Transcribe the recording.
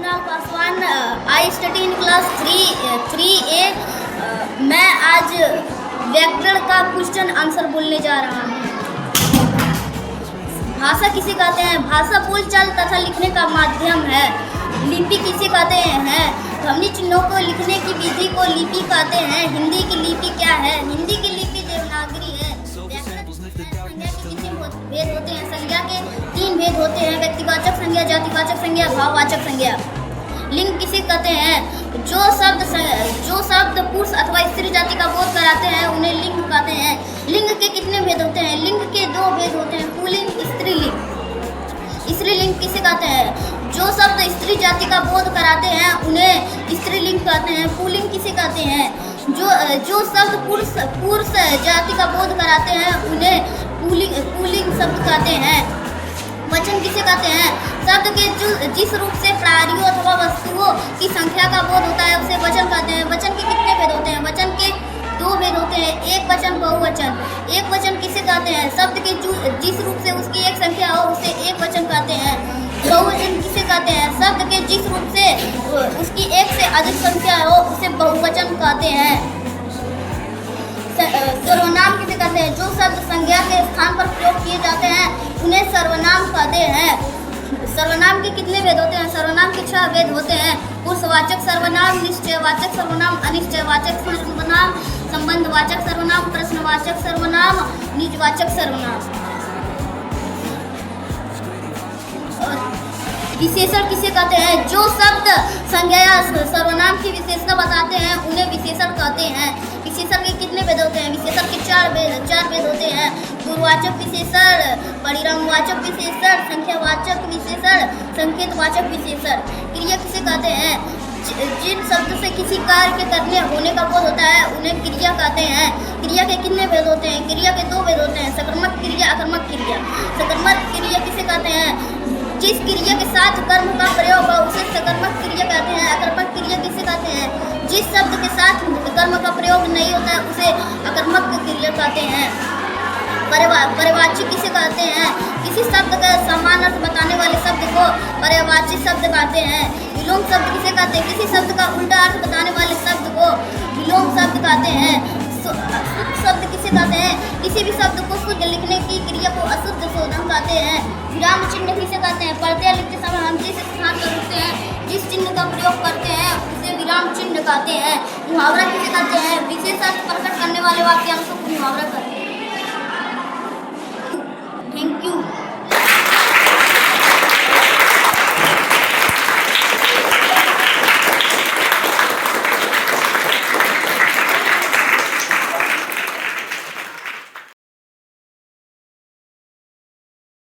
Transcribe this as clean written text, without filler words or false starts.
Kunal Paswan, I study in class 3A। मैं आज व्याकरण का क्वेश्चन आंसर बोलने जा रहा हूँ। भाषा किसे कहते हैं? भाषा बोलचाल तथा लिखने का माध्यम है। लिपि किसे कहते हैं? ध्वनि चिन्हों को लिखने की विधि को लिपि कहते हैं। हिंदी की लिपि क्या है? हिंदी की लिपि देवनागरी है। व्याकरण संज्ञा के कितने भेद होते हैं? संज्ञा के 3 भेद होते हैं: व्यक्तिवाचक संज्ञा, जातिवाचक संज्ञा, भाववाचक संज्ञा। लिंग किसे कहते हैं? जो शब्द पुरुष अथवा स्त्री जाति का बोध कराते हैं उन्हें लिंग कहते हैं। लिंग के कितने भेद होते हैं? लिंग के 2 भेद होते हैं: पुल्लिंग, स्त्रीलिंग। स्त्रीलिंग किसे कहते हैं? जो शब्द स्त्री जाति का बोध कराते हैं उन्हें स्त्रीलिंग कहते हैं। पुल्लिंग किसे कहते हैं? जो शब्द पुरुष जाति का बोध कराते हैं उन्हें पुल्लिंग शब्द कहते हैं। वचन किसे कहते हैं? शब्द के जिस रूप से प्राणियों अथवा वस्तुओं की संख्या का बोध होता है उसे वचन कहते हैं। वचन के कितने भेद होते हैं? वचन के 2 भेद होते हैं: एक वचन, बहुवचन। एक वचन किसे कहते हैं? शब्द के जिस रूप से उसकी एक संख्या हो उसे एक वचन कहते हैं। बहुवचन किसे कहते हैं? शब्द के जिस रूप से उसकी एक से अधिक संख्या हो उसे बहुवचन कहते हैं। सर्वनाम किसे कहते हैं? जो शब्द संज्ञा के स्थान पर प्रयोग किए जाते हैं उन्हें सर्वनाम कहते हैं। सर्वनाम के कितने भेद होते हैं? सर्वनाम के 6 भेद होते हैं: पुरुषवाचक सर्वनाम, निश्चयवाचक सर्वनाम, अनिश्चयवाचक सर्वनाम, संबंधवाचक सर्वनाम, प्रश्नवाचक सर्वनाम, निजवाचक सर्वनाम। विशेषण किसे कहते हैं? जो शब्द संज्ञा या सर्वनाम की विशेषता बताते हैं उन्हें विशेषण कहते हैं। विशेषण के कितने भेद होते हैं? विशेषण के 4 भेद होते हैं: गुणवाचक विशेषण, परिणामवाचक विशेषण, संख्यावाचक विशेषण, संकेतवाचक विशेषण। क्रिया किसे कहते हैं? जिन शब्द से किसी कार्य के करने होने का बोध होता है उन्हें क्रिया कहते हैं। क्रिया के कितने भेद होते हैं? क्रिया के 2 भेद होते हैं: सकर्मक क्रिया, अकर्मक क्रिया। सकर्मक क्रिया किसे कहते हैं? जिस क्रिया के साथ कर्म का प्रयोग हो उसे सकर्मक क्रिया कहते हैं। अकर्मक क्रिया किसे कहते हैं? जिस शब्द के साथ कर्म का प्रयोग नहीं होता है उसे अकर्मक क्रिया कहते हैं। पर्यायवाची किसे कहते हैं? किसी शब्द का समान अर्थ बताने वाले शब्द को पर्यायवाची शब्द कहते हैं। विलोम शब्द किसे कहते हैं? किसी शब्द का उल्टा अर्थ बताने वाले शब्द को विलोम शब्द कहते हैं। शुद्ध शब्द किसे कहते हैं? किसी भी शब्द को शुद्ध लिखने की क्रिया को अशुद्ध शोधन कहते हैं। विराम चिन्ह किसे कहते हैं? पढ़ते या लिखते समय हम जिस स्थान पर रुकते हैं, जिस चिन्ह का प्रयोग करते हैं उसे विराम चिन्ह कहते हैं। मुहावरा किसे कहते हैं? विशेष अर्थ प्रकट करने वाले वाक्यांशों को मुहावरा कहते हैं। Thank you.